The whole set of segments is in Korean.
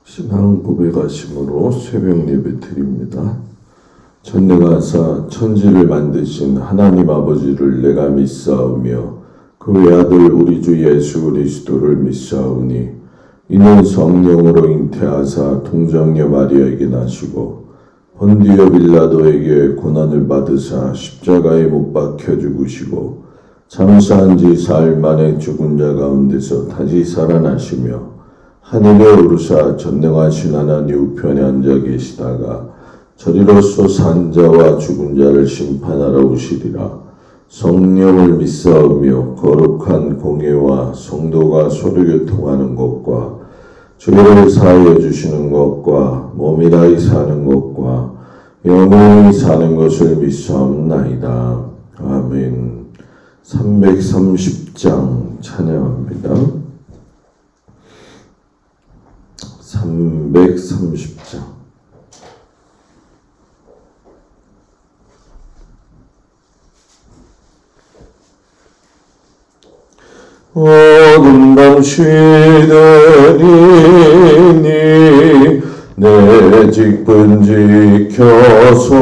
신앙 고백하심으로 새벽 예배 드립니다. 전능하사 천지를 만드신 하나님 아버지를 내가 믿사오며 그 외아들 우리 주 예수 그리스도를 믿사오니 이는 성령으로 잉태하사 동정녀 마리아에게 나시고 본디오 빌라도에게 고난을 받으사 십자가에 못 박혀 죽으시고 장사한 지 사흘 만에 죽은 자 가운데서 다시 살아나시며 하늘에 오르사 전능하신 하나님 우편에 앉아 계시다가 저리로서 산 자와 죽은 자를 심판하러 오시리라. 성령을 믿사오며 거룩한 공예와 성도가 서로 교통하는 것과 죄를 사하여 주시는 것과 몸이 다히 사는 것과 영원히 사는 것을 믿사옵나이다. 아멘. 330장 찬양합니다. 330장. 어둠 밤 쉬더니 내 직분 지켜서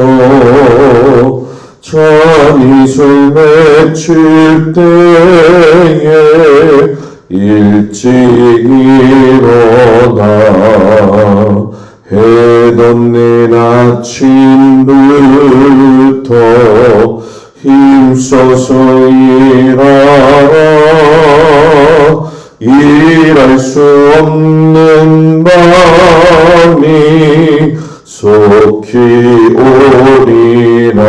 전이슬 맺힐 때에 일찍 일어나 해 돋는 아침부터 힘써서 일할 수 없는 밤이 속히 오리라.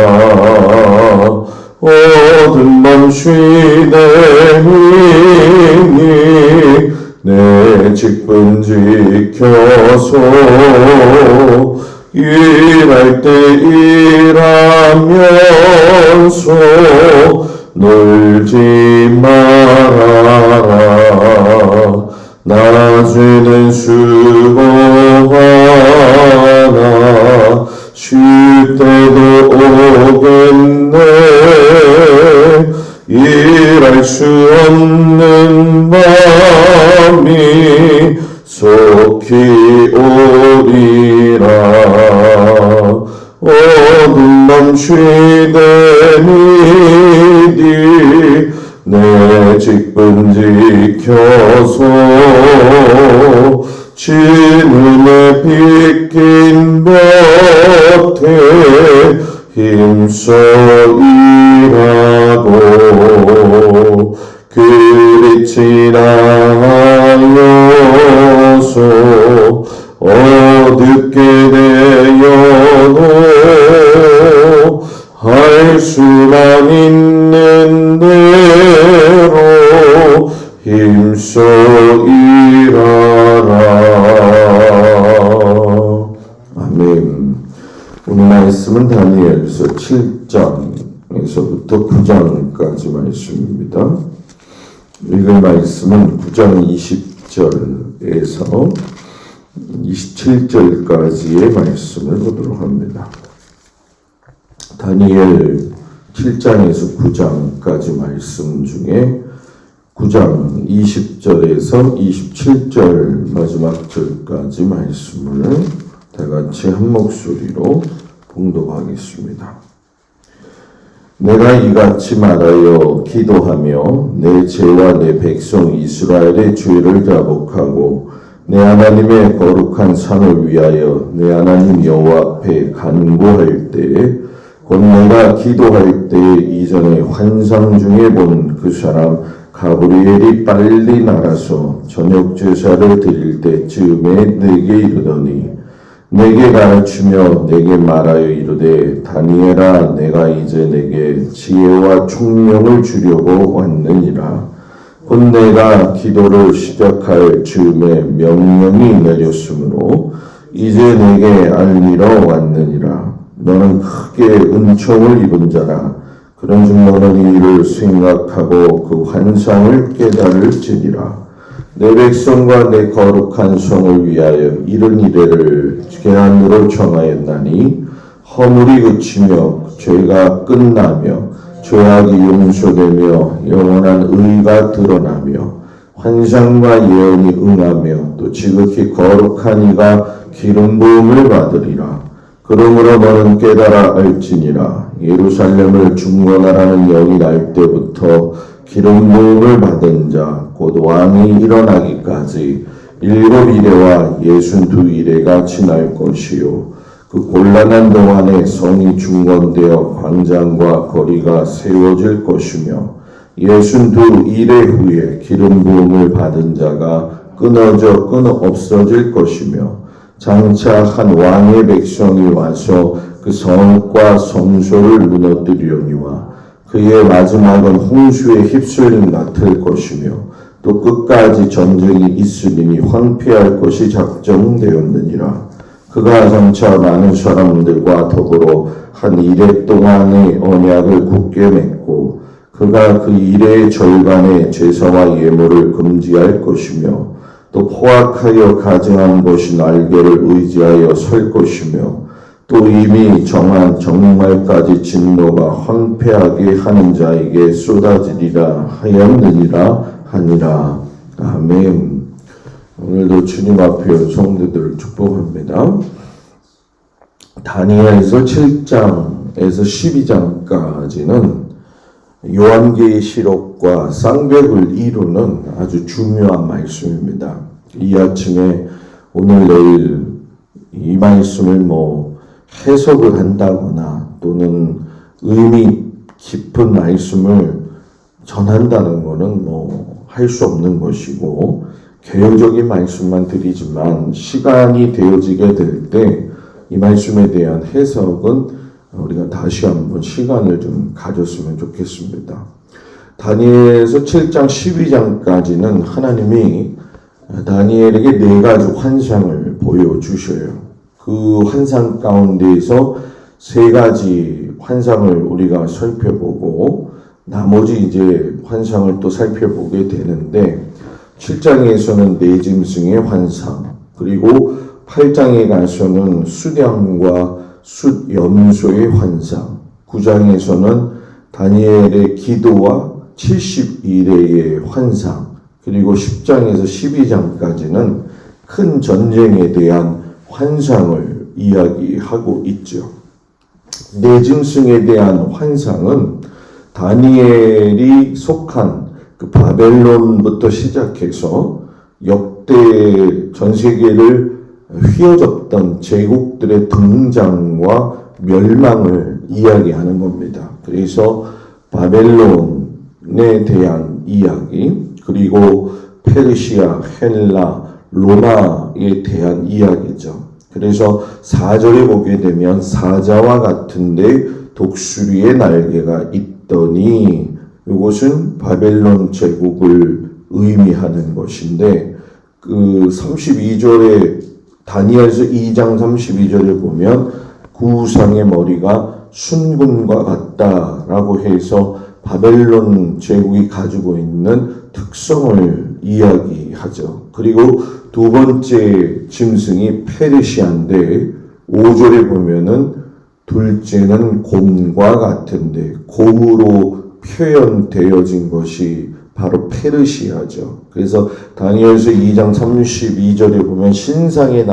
어둠 밤 쉬되니 내 직분 지켜서 일할 때 일하면서 놀지 말아라. 낮에는 수고하나 쉴 때도 오겠네. 일할 수 없는 밤이 속히 오리라. 어둠 밤 쉬되니 내 직분 지켜서 진음에 빗긴 볕에 힘써 일하고 그리 나여서 어둡게 되어도 할 수만 있는 대로 힘써 일하라. 아멘. 오늘 말씀은 다니엘서 7장에서부터 9장까지 말씀입니다. 읽을 말씀은 9장 20절에서 27절까지의 말씀을 보도록 합니다. 다니엘 7장에서 9장까지 말씀 중에 9장 20절에서 27절 마지막 절까지 말씀을 다같이 한 목소리로 봉독하겠습니다. 내가 이같이 말하여 기도하며 내 죄와 내 백성 이스라엘의 죄를 자복하고 내 하나님의 거룩한 산을 위하여 내 하나님 여호와 앞에 간구할 때에 곧 내가 기도할 때에 이전에 환상 중에 본 그 사람 가브리엘이 빨리 날아서 저녁 제사를 드릴 때쯤에 내게 이르더니 내게 가르치며 내게 말하여 이르되 다니엘아 내가 이제 내게 지혜와 총명을 주려고 왔느니라. 곧 내가 기도를 시작할 즈음에 명령이 내렸으므로 이제 내게 알리러 왔느니라. 너는 크게 은총을 입은 자라. 그런즉 너는 이 일을 생각하고 그 환상을 깨달을지니라. 내 백성과 내 거룩한 성을 위하여 이른 이래를 계한으로 정하였나니 허물이 그치며 죄가 끝나며 죄악이 용서되며 영원한 의가 드러나며 환상과 예언이 응하며 또 지극히 거룩한 이가 기름 부음을 받으리라. 그러므로 너는 깨달아 알지니라. 예루살렘을 중건하라는 영이 날 때부터 기름 부음을 받은 자 곧 왕이 일어나기까지 7이레와 62이레가 지날 것이요. 그 곤란한 동안에 성이 중건되어 광장과 거리가 세워질 것이며 62이레 후에 기름 부음을 받은 자가 끊어져 없어질 것이며 장차 한 왕의 백성이 와서 그 성과 성소를 무너뜨리려니와 그의 마지막은 홍수에 휩쓸림 같을 것이며 또 끝까지 전쟁이 있으리니 황폐할 것이 작정되었느니라. 그가 장차 많은 사람들과 더불어 한 이레 동안의 언약을 굳게 맺고 그가 그 이레의 절반의 제사와 예물을 금지할 것이며 또 포악하여 가증한 것이 날개를 의지하여 설 것이며 또 이미 정한 정말까지 진노가 황폐하게 하는 자에게 쏟아지리라 하였느니라 하니라. 아멘. 오늘도 주님 앞에 온 성도들을 축복합니다. 다니엘서 7장에서 12장까지는 요한계시록과 쌍벽을 이루는 아주 중요한 말씀입니다. 이 아침에 오늘 내일 이 말씀을 해석을 한다거나 또는 의미 깊은 말씀을 전한다는 것은 할 수 없는 것이고 개요적인 말씀만 드리지만 시간이 되어지게 될 때 이 말씀에 대한 해석은 우리가 다시 한번 시간을 좀 가졌으면 좋겠습니다. 다니엘서 7장 12장까지는 하나님이 다니엘에게 4가지 환상을 보여주셔요. 그 환상 가운데에서 3가지 환상을 우리가 살펴보고 나머지 이제 환상을 또 살펴보게 되는데 7장에서는 내짐승의 환상, 그리고 8장에 가서는 수령과 숫염소의 환상, 9장에서는 다니엘의 기도와 70일의 환상, 그리고 10장에서 12장까지는 큰 전쟁에 대한 환상을 이야기하고 있죠. 내짐승에 대한 환상은 다니엘이 속한 그 바벨론부터 시작해서 역대 전 세계를 휘어잡던 제국들의 등장과 멸망을 이야기하는 겁니다. 그래서 바벨론에 대한 이야기, 그리고 페르시아, 헬라, 로마에 대한 이야기죠. 그래서 4절에 보게 되면 사자와 같은데 독수리의 날개가 있더니 이것은 바벨론 제국을 의미하는 것인데 그 32절에 다니엘서 2장 32절에 보면 그 우상의 머리가 순금과 같다라고 해서 바벨론 제국이 가지고 있는 특성을 이야기하죠. 그리고 두 번째 짐승이 페르시아인데 5절에 보면은 둘째는 곰과 같은데 곰으로 표현되어진 것이 바로 페르시아죠. 그래서 다니엘서 2장 32절에 보면 신상의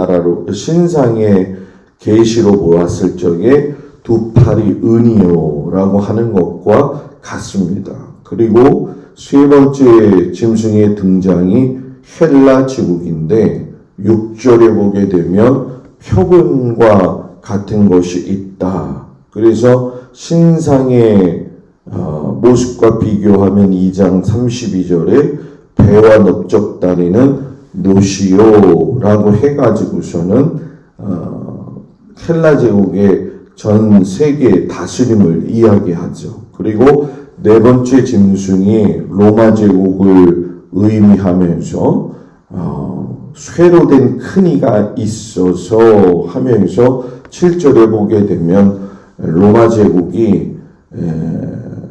계시로 보았을 적에 두 팔이 은이요라고 하는 것과 같습니다. 그리고 세 번째 짐승의 등장이 헬라 제국인데 6절에 보게 되면 표본과 같은 것이 있다. 그래서 신상의 모습과 비교하면 2장 32절에 배와 넓적다리는 노시오라고 해가지고서는 헬라 제국의 전 세계 다스림을 이야기하죠. 그리고 네 번째 짐승이 로마 제국을 의미하면서 쇠로 된 큰 이가 있어서 하면서 7절에 보게 되면 로마 제국이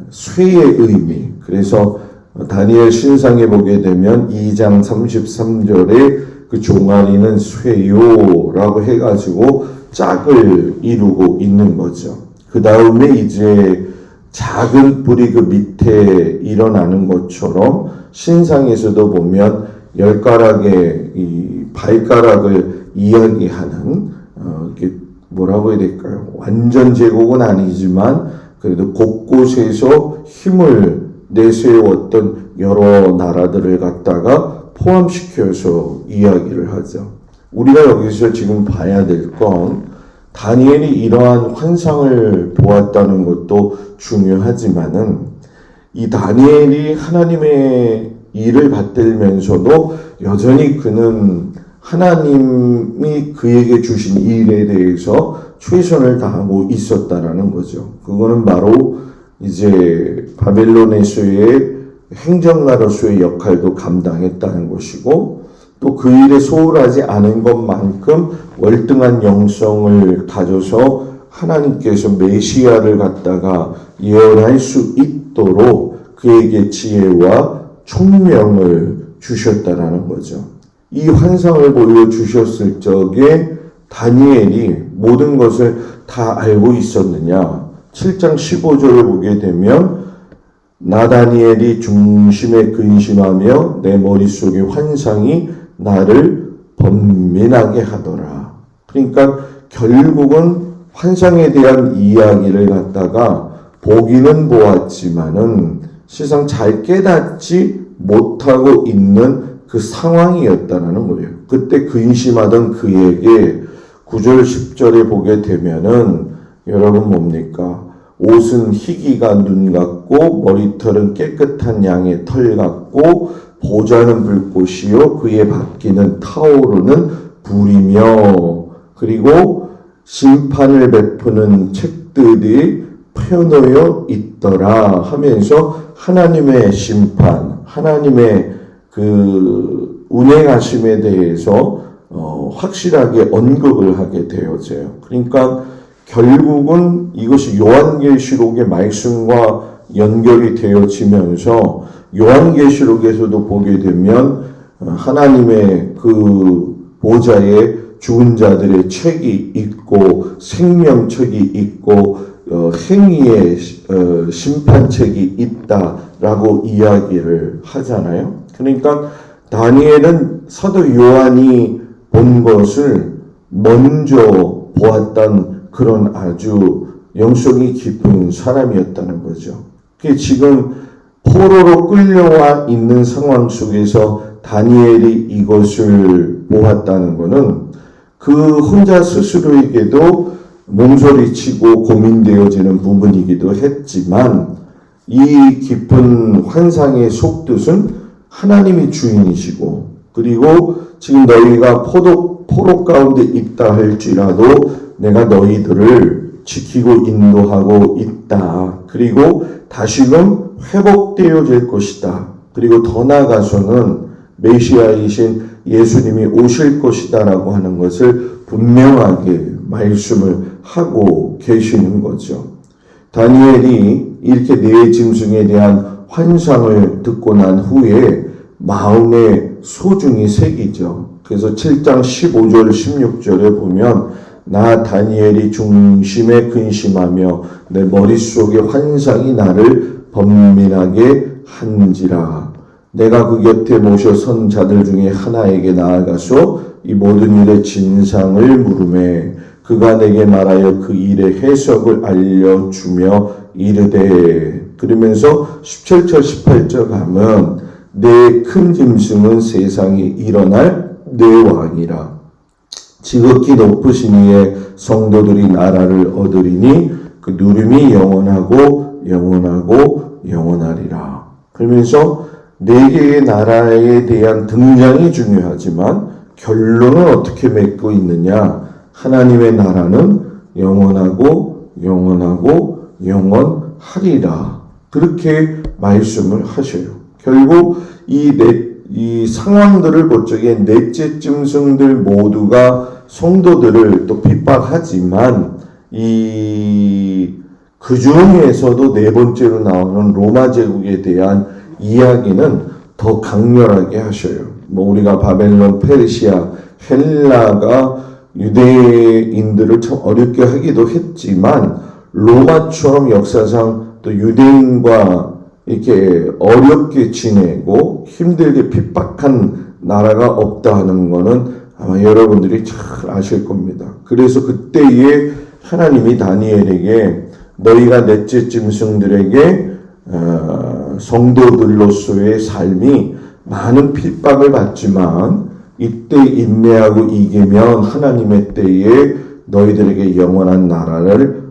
쇠의 의미, 그래서 다니엘 신상에 보게 되면 2장 33절에 그 종아리는 쇠요라고 해가지고 짝을 이루고 있는 거죠. 그 다음에 이제 작은 불이 그 밑에 일어나는 것처럼 신상에서도 보면 10가락의 이 발가락을 이야기하는 이게 뭐라고 해야 될까요? 완전 제국은 아니지만 그래도 곳곳에서 힘을 내세웠던 여러 나라들을 갖다가 포함시켜서 이야기를 하죠. 우리가 여기서 지금 봐야 될 건 다니엘이 이러한 환상을 보았다는 것도 중요하지만은 이 다니엘이 하나님의 일을 받들면서도 여전히 그는 하나님이 그에게 주신 일에 대해서 최선을 다하고 있었다라는 거죠. 그거는 바로 이제 바벨론에서의 행정가로서의 역할도 감당했다는 것이고 또 그 일에 소홀하지 않은 것만큼 월등한 영성을 가져서 하나님께서 메시아를 갖다가 예언할 수 있도록 그에게 지혜와 총명을 주셨다라는 거죠. 이 환상을 보여주셨을 적에 다니엘이 모든 것을 다 알고 있었느냐? 7장 15절을 보게 되면 나 다니엘이 중심에 근심하며 내 머릿속에 환상이 나를 번민하게 하더라. 그러니까 결국은 환상에 대한 이야기를 갖다가 보기는 보았지만은 세상 잘 깨닫지 못하고 있는 그 상황이었다는 거예요. 그때 근심하던 그에게 9절 10절에 보게 되면은 여러분 뭡니까? 옷은 희기가 눈 같고 머리털은 깨끗한 양의 털 같고 보좌는 불꽃이요 그의 바퀴는 타오르는 불이며 그리고 심판을 베푸는 책들이 펴놓여 있더라 하면서 하나님의 심판, 하나님의 그 운행하심에 대해서 확실하게 언급을 하게 되어져요. 그러니까 결국은 이것이 요한계시록의 말씀과 연결이 되어지면서 요한계시록에서도 보게 되면 하나님의 그 보좌에 죽은 자들의 책이 있고 생명책이 있고 행위의 심판책이 있다라고 이야기를 하잖아요. 그러니까 다니엘은 사도 요한이 본 것을 먼저 보았던 그런 아주 영성이 깊은 사람이었다는 거죠. 그게 지금 포로로 끌려와 있는 상황 속에서 다니엘이 이것을 보았다는 것은 그 혼자 스스로에게도 몸소리치고 고민되어지는 부분이기도 했지만 이 깊은 환상의 속뜻은 하나님이 주인이시고 그리고 지금 너희가 포로 가운데 있다 할지라도 내가 너희들을 지키고 인도하고 있다. 그리고 다시금 회복되어질 것이다. 그리고 더 나아가서는 메시아이신 예수님이 오실 것이다 라고 하는 것을 분명하게 말씀을 하고 계시는 거죠. 다니엘이 이렇게 네 짐승에 대한 환상을 듣고 난 후에 마음에 소중히 새기죠. 그래서 7장 15절 16절에 보면 나 다니엘이 중심에 근심하며 내 머릿속에 환상이 나를 번민하게 한지라. 내가 그 곁에 모셔 선 자들 중에 하나에게 나아가서 이 모든 일의 진상을 물으매 그가 내게 말하여 그 일의 해석을 알려주며 이르되 그러면서 17절 18절 가면 내 큰 짐승은 세상에 일어날 내 왕이라. 지극히 높으신 이의 성도들이 나라를 얻으리니 그 누림이 영원하고 영원하고 영원하리라. 그러면서 네 개의 나라에 대한 등장이 중요하지만 결론은 어떻게 맺고 있느냐? 하나님의 나라는 영원하고 영원하고 영원하리라. 그렇게 말씀을 하셔요. 결국 이 상황들을 볼 적에 넷째 짐승들 모두가 성도들을 또 핍박하지만 그 중에서도 네 번째로 나오는 로마 제국에 대한 이야기는 더 강렬하게 하셔요. 우리가 바벨론, 페르시아, 헬라가 유대인들을 참 어렵게 하기도 했지만 로마처럼 역사상 또 유대인과 이렇게 어렵게 지내고 힘들게 핍박한 나라가 없다 하는 거는 아마 여러분들이 잘 아실 겁니다. 그래서 그때에 하나님이 다니엘에게 너희가 넷째 짐승들에게 성도들로서의 삶이 많은 핍박을 받지만 이때 인내하고 이기면 하나님의 때에 너희들에게 영원한 나라를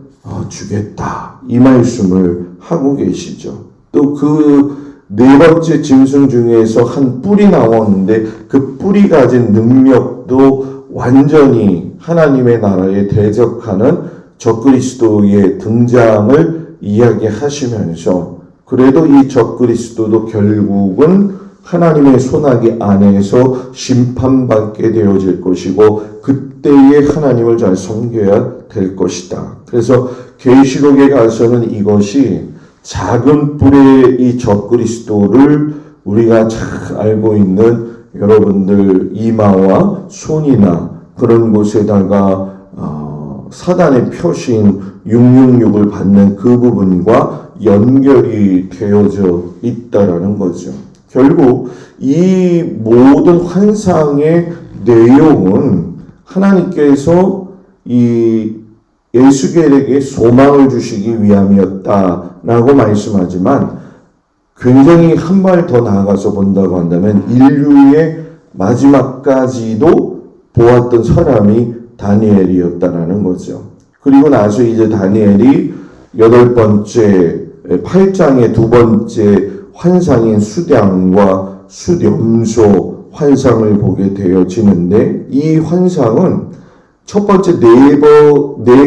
주겠다. 이 말씀을 하고 계시죠. 또 그 네 번째 짐승 중에서 한 뿔이 나왔는데 그 뿔이 가진 능력도 완전히 하나님의 나라에 대적하는 적그리스도의 등장을 이야기하시면서 그래도 이 적그리스도도 결국은 하나님의 손아귀 안에서 심판받게 되어질 것이고 그때에 하나님을 잘 섬겨야 될 것이다. 그래서 계시록에 가서는 이것이 작은 뿔의 이 적그리스도를 우리가 잘 알고 있는 여러분들 이마와 손이나 그런 곳에다가 사단의 표시인 666을 받는 그 부분과 연결이 되어져 있다라는 거죠. 결국 이 모든 환상의 내용은 하나님께서 이 에스겔에게 소망을 주시기 위함이었다라고 말씀하지만 굉장히 한 발 더 나아가서 본다고 한다면 인류의 마지막까지도 보았던 사람이 다니엘이었다라는 거죠. 그리고 나서 이제 다니엘이 8장의 두 번째 환상인 수량과 수염소 환상을 보게 되어지는데 이 환상은 첫 번째 네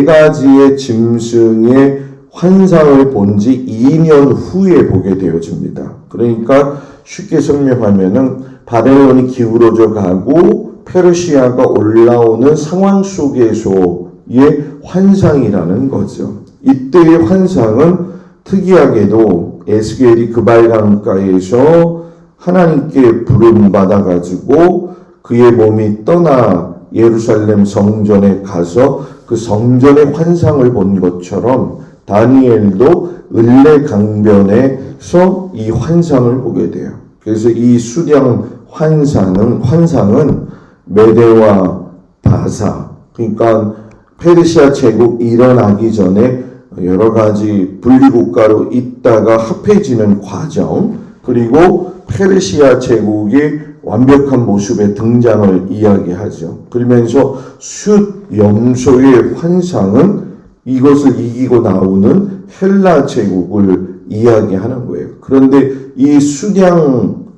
가지의 짐승의 환상을 본 지 2년 후에 보게 되어집니다. 그러니까 쉽게 설명하면은 바벨론이 기울어져 가고 페르시아가 올라오는 상황 속에서의 환상이라는 거죠. 이때의 환상은 특이하게도 에스겔이 그발 강가에서 하나님께 부름받아 가지고 그의 몸이 떠나 예루살렘 성전에 가서 그 성전의 환상을 본 것처럼 다니엘도 을레 강변에서 이 환상을 보게 돼요. 그래서 이 수량 환상은 메대와 바사, 그러니까 페르시아 제국 일어나기 전에 여러 가지 분리국가로 있다가 합해지는 과정, 그리고 페르시아 제국의 완벽한 모습의 등장을 이야기하죠. 그러면서 숫염소의 환상은 이것을 이기고 나오는 헬라 제국을 이야기하는 거예요. 그런데 이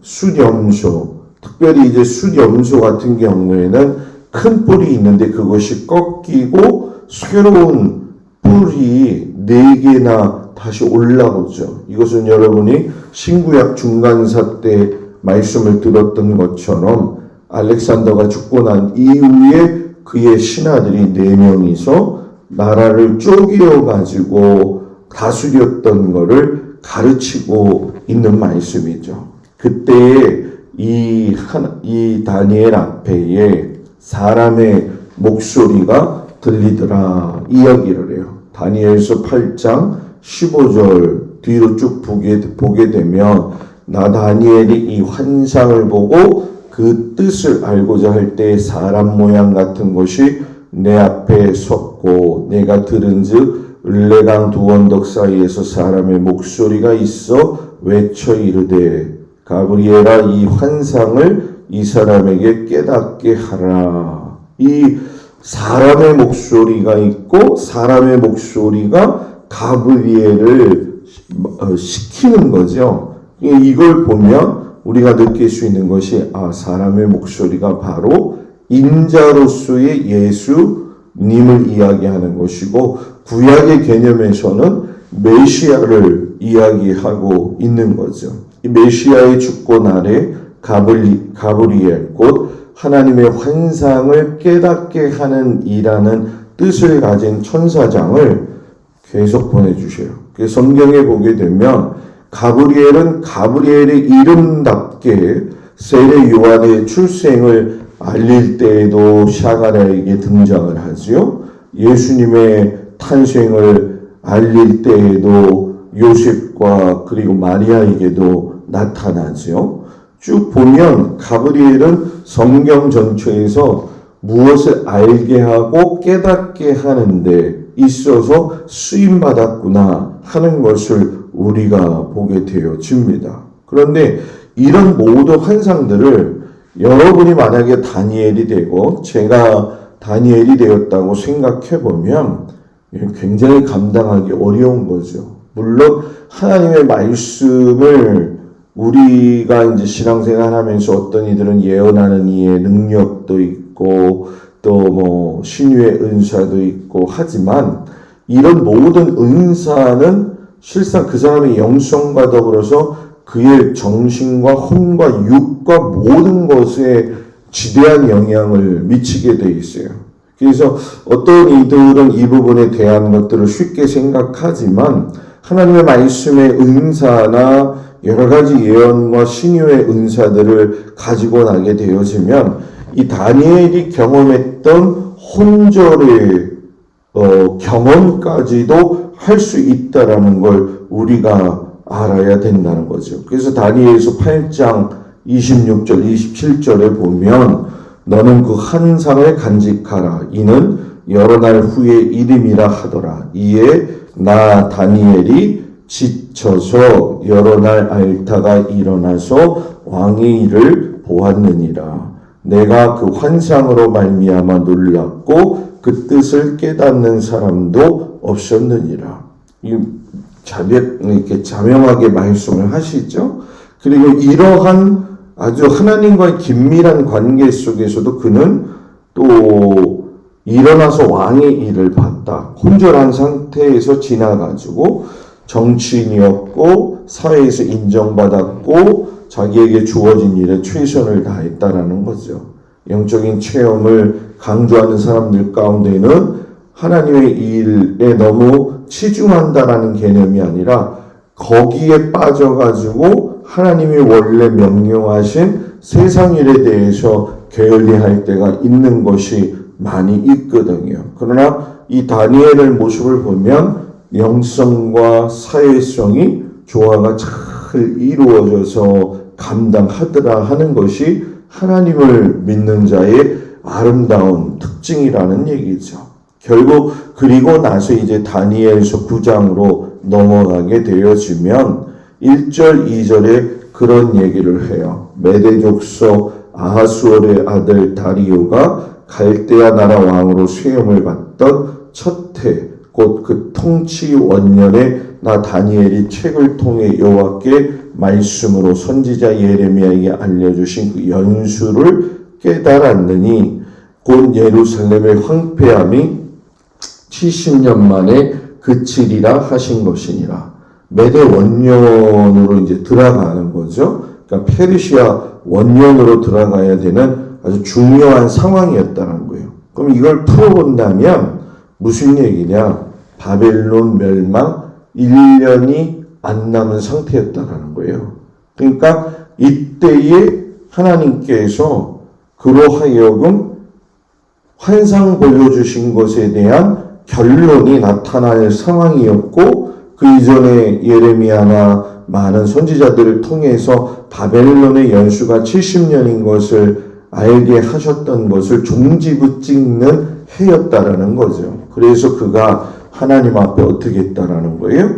숫염소, 특별히 이제 숫염소 같은 경우에는 큰 뿔이 있는데 그것이 꺾이고 새로운 뿔이 4개나 다시 올라오죠. 이것은 여러분이 신구약 중간사 때 말씀을 들었던 것처럼 알렉산더가 죽고 난 이후에 그의 신하들이 4명이서 나라를 쪼개어 가지고 다스렸던 것을 가르치고 있는 말씀이죠. 그때에 이 다니엘 앞에 사람의 목소리가 들리더라 이야기를 해요. 다니엘서 8장 15절 뒤로 쭉 보게 되면 나 다니엘이 이 환상을 보고 그 뜻을 알고자 할 때 사람 모양 같은 것이 내 앞에 섰고 내가 들은즉 을레강 두 언덕 사이에서 사람의 목소리가 있어 외쳐 이르되 가브리엘아 이 환상을 이 사람에게 깨닫게 하라. 이 사람의 목소리가 있고 사람의 목소리가 가브리엘을 시키는 거죠. 이걸 보면 우리가 느낄 수 있는 것이 사람의 목소리가 바로 인자로서의 예수님을 이야기하는 것이고 구약의 개념에서는 메시아를 이야기하고 있는 거죠. 이 메시아의 죽고 날에 가브리엘 곧 하나님의 환상을 깨닫게 하는 이라는 뜻을 가진 천사장을 계속 보내주셔요. 성경에 보게 되면 가브리엘은 가브리엘의 이름답게 세례 요한의 출생을 알릴 때에도 샤가랴에게 등장을 하지요. 예수님의 탄생을 알릴 때에도 요셉과 그리고 마리아에게도 나타나죠. 쭉 보면 가브리엘은 성경 전체에서 무엇을 알게 하고 깨닫게 하는데 있어서 쓰임받았구나 하는 것을 우리가 보게 되어집니다. 그런데 이런 모든 환상들을 여러분이 만약에 다니엘이 되고 제가 다니엘이 되었다고 생각해 보면 굉장히 감당하기 어려운 거죠. 물론 하나님의 말씀을 우리가 이제 신앙생활 하면서 어떤 이들은 예언하는 이의 능력도 있고 또 뭐 신유의 은사도 있고 하지만 이런 모든 은사는 실상 그 사람의 영성과 더불어서 그의 정신과 혼과 육과 모든 것에 지대한 영향을 미치게 돼 있어요. 그래서 어떤 이들은 이 부분에 대한 것들을 쉽게 생각하지만 하나님의 말씀의 은사나 여러 가지 예언과 신유의 은사들을 가지고 나게 되어지면 이 다니엘이 경험했던 혼절의 경험까지도 할 수 있다라는 걸 우리가 알아야 된다는 거죠. 그래서 다니엘서 8장 26절 27절에 보면 너는 그 환상을 간직하라. 이는 여러 날 후에 이름이라 하더라. 이에 나 다니엘이 지쳐서 여러 날 앓다가 일어나서 왕의 일을 보았느니라. 내가 그 환상으로 말미암아 놀랐고 그 뜻을 깨닫는 사람도 없었느니라. 이렇게 자명하게 말씀을 하시죠. 그리고 이러한 아주 하나님과의 긴밀한 관계 속에서도 그는 또 일어나서 왕의 일을 봤다. 혼절한 상태에서 지나가지고 정치인이었고 사회에서 인정받았고 자기에게 주어진 일에 최선을 다했다라는 거죠. 영적인 체험을 강조하는 사람들 가운데는 하나님의 일에 너무 치중한다라는 개념이 아니라 거기에 빠져가지고 하나님이 원래 명령하신 세상 일에 대해서 게을리할 때가 있는 것이 많이 있거든요. 그러나 이 다니엘의 모습을 보면 영성과 사회성이 조화가 잘 이루어져서 감당하더라 하는 것이 하나님을 믿는 자의 아름다운 특징이라는 얘기죠. 결국 그리고 나서 이제 다니엘서 9장으로 넘어가게 되어지면 1절 2절에 그런 얘기를 해요. 메대 족속 아하수월의 아들 다리오가 갈대아 나라 왕으로 수염을 받던 첫 해 곧 그 통치 원년에 나 다니엘이 책을 통해 여호와께 말씀으로 선지자 예레미야에게 알려주신 그 연수를 깨달았느니 곧 예루살렘의 황폐함이 70년 만에 그치리라 하신 것이니라. 메대 원년으로 이제 들어가는 거죠. 그러니까 페르시아 원년으로 들어가야 되는 아주 중요한 상황이었다는 거예요. 그럼 이걸 풀어본다면 무슨 얘기냐? 바벨론 멸망 1년이 안 남은 상태였다는 거예요. 그러니까 이때에 하나님께서 그로 하여금 환상 보여주신 것에 대한 결론이 나타날 상황이었고 그 이전에 예레미야나 많은 선지자들을 통해서 바벨론의 연수가 70년인 것을 알게 하셨던 것을 종지부찍는 해였다라는 거죠. 그래서 그가 하나님 앞에 어떻게 했다라는 거예요?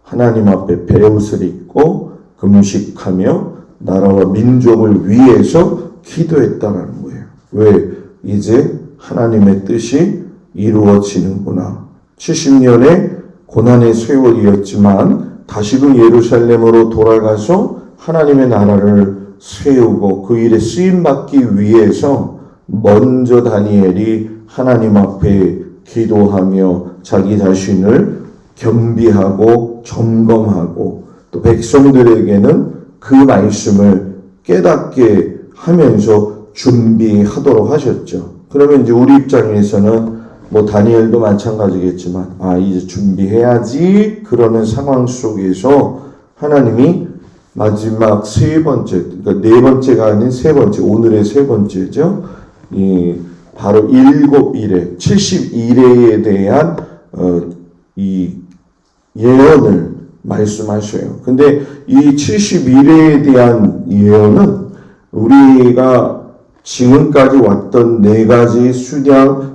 하나님 앞에 베옷을 입고 금식하며 나라와 민족을 위해서 기도했다라는 거예요. 왜? 이제 하나님의 뜻이 이루어지는구나. 70년의 고난의 세월이었지만 다시금 예루살렘으로 돌아가서 하나님의 나라를 세우고 그 일에 쓰임받기 위해서 먼저 다니엘이 하나님 앞에 기도하며 자기 자신을 겸비하고 점검하고 또 백성들에게는 그 말씀을 깨닫게 하면서 준비하도록 하셨죠. 그러면 이제 우리 입장에서는 뭐 다니엘도 마찬가지겠지만 이제 준비해야지 그러는 상황 속에서 하나님이 마지막 세 번째, 그러니까 네 번째가 아닌 세 번째, 오늘의 세 번째죠. 바로 7일에, 70일에 대한 이 예언을 말씀하셔요. 근데 이 71회에 대한 예언은 우리가 지금까지 왔던 네 가지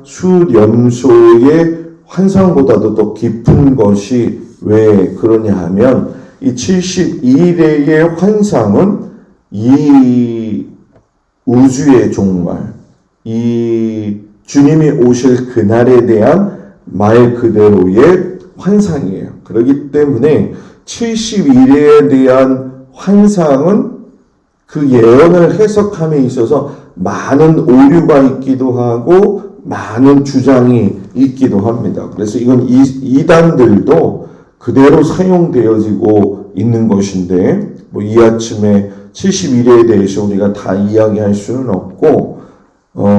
수렴소의 환상보다도 더 깊은 것이 왜 그러냐 하면 이 71회의 환상은 이 우주의 종말, 이 주님이 오실 그날에 대한 말 그대로의 환상이에요. 그렇기 때문에 71회에 대한 환상은 그 예언을 해석함에 있어서 많은 오류가 있기도 하고 많은 주장이 있기도 합니다. 그래서 이건 이단들도 그대로 사용되어지고 있는 것인데 이 아침에 71회에 대해서 우리가 다 이야기할 수는 없고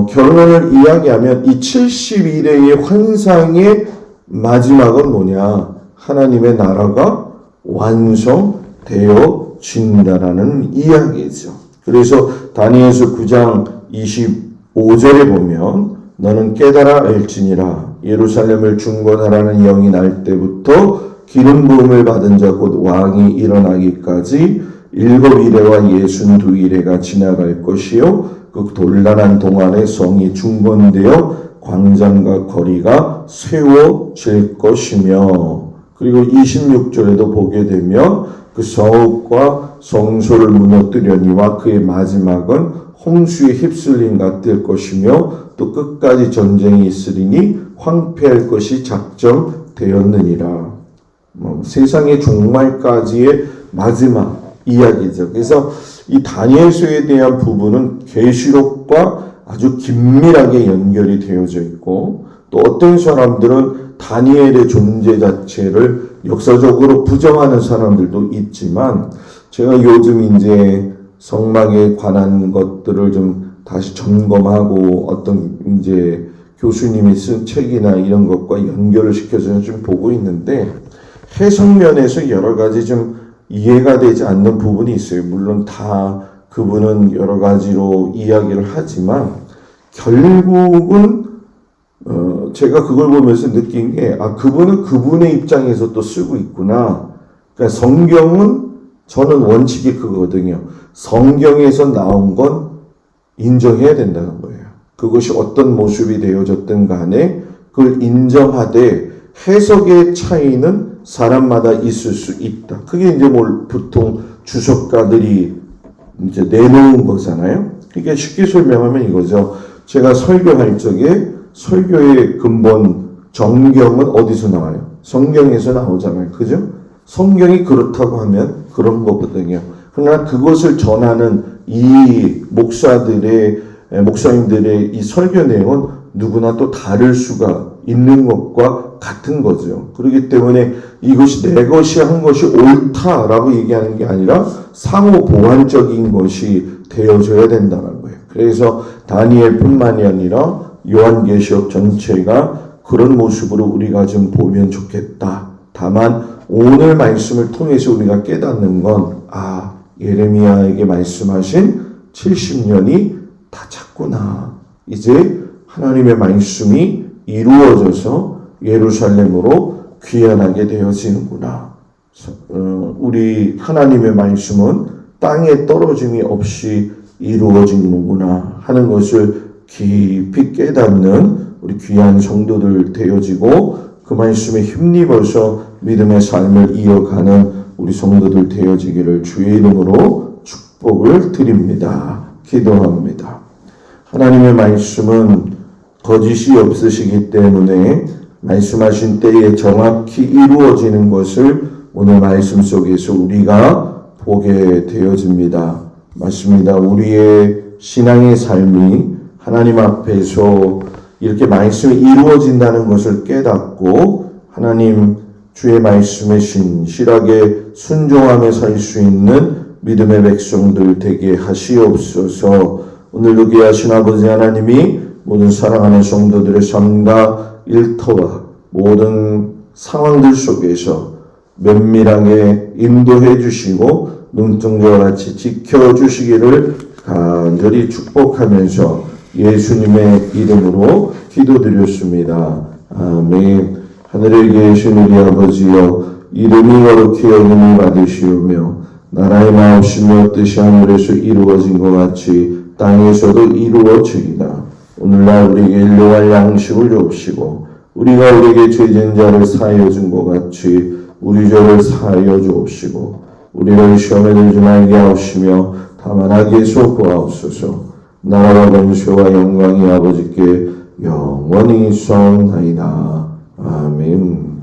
결론을 이야기하면 이 71회의 환상의 마지막은 뭐냐? 하나님의 나라가 완성되어진다라는 이야기죠. 그래서 다니엘서 9장 25절에 보면 너는 깨달아 알지니라 예루살렘을 중건하라는 영이 날 때부터 기름 부음을 받은 자 곧 왕이 일어나기까지 7이레와 62이레가 지나갈 것이요 그 돌란한 동안에 성이 중건되어 광장과 거리가 세워질 것이며 그리고 26절에도 보게 되면 그 성읍과 성소를 무너뜨려니와 그의 마지막은 홍수에 휩쓸린 같을 것이며 또 끝까지 전쟁이 있으리니 황폐할 것이 작정되었느니라. 세상의 종말까지의 마지막 이야기죠. 그래서 이 다니엘서에 대한 부분은 계시록과 아주 긴밀하게 연결이 되어져 있고 또 어떤 사람들은 다니엘의 존재 자체를 역사적으로 부정하는 사람들도 있지만 제가 요즘 이제 성막에 관한 것들을 좀 다시 점검하고 어떤 이제 교수님이 쓴 책이나 이런 것과 연결을 시켜서 좀 보고 있는데 해석면에서 여러 가지 좀 이해가 되지 않는 부분이 있어요. 물론 다 그분은 여러 가지로 이야기를 하지만 결국은 제가 그걸 보면서 느낀 게 그분은 그분의 입장에서 또 쓰고 있구나. 그러니까 성경은 저는 원칙이 그거거든요. 성경에서 나온 건 인정해야 된다는 거예요. 그것이 어떤 모습이 되어졌든 간에 그걸 인정하되 해석의 차이는 사람마다 있을 수 있다. 그게 이제 보통 주석가들이 이제 내놓은 거잖아요. 그러니까 쉽게 설명하면 이거죠. 제가 설교할 적에 설교의 근본 정경은 어디서 나와요? 성경에서 나오잖아요. 그죠? 성경이 그렇다고 하면 그런 거거든요. 그러나 그것을 전하는 이 목사님들의 이 설교 내용은 누구나 또 다를 수가 있는 것과 같은 거죠. 그렇기 때문에 이것이 내 것이 한 것이 옳다라고 얘기하는 게 아니라 상호 보완적인 것이 되어져야 된다는 거예요. 그래서 다니엘뿐만이 아니라 요한계시록 전체가 그런 모습으로 우리가 좀 보면 좋겠다. 다만 오늘 말씀을 통해서 우리가 깨닫는 건 예레미야에게 말씀하신 70년이 다 찼구나. 이제 하나님의 말씀이 이루어져서 예루살렘으로 귀환하게 되어지는구나. 우리 하나님의 말씀은 땅에 떨어짐이 없이 이루어지는구나 하는 것을 깊이 깨닫는 우리 귀한 성도들 되어지고 그 말씀에 힘입어서 믿음의 삶을 이어가는 우리 성도들 되어지기를 주의 이름으로 축복을 드립니다. 기도합니다. 하나님의 말씀은 거짓이 없으시기 때문에 말씀하신 때에 정확히 이루어지는 것을 오늘 말씀 속에서 우리가 보게 되어집니다. 맞습니다. 우리의 신앙의 삶이 하나님 앞에서 이렇게 말씀이 이루어진다는 것을 깨닫고 하나님 주의 말씀에 신실하게 순종하며 살 수 있는 믿음의 백성들 되게 하시옵소서. 오늘도 귀하신 아버지 하나님이 모든 사랑하는 성도들의 삶과 일터와 모든 상황들 속에서 면밀하게 인도해 주시고 눈동자와 같이 지켜주시기를 간절히 축복하면서 예수님의 이름으로 기도드렸습니다. 아멘. 하늘에 계신 우리 아버지여, 이름이 거룩히 여김을 받으시오며 나라의 마옵시며 뜻이 하늘에서 이루어진 것 같이 땅에서도 이루어지이다. 오늘날 우리에게 일용할 양식을 주옵시고 우리가 우리에게 죄진 자를 사하여 준 것 같이 우리 죄를 사하여 주옵시고 우리를 시험에 들지 말게 하옵시며 다만 악에서 구하옵소서. 나라와 권세와 영광이 아버지께 영원히 있사옵나이다. 아멘.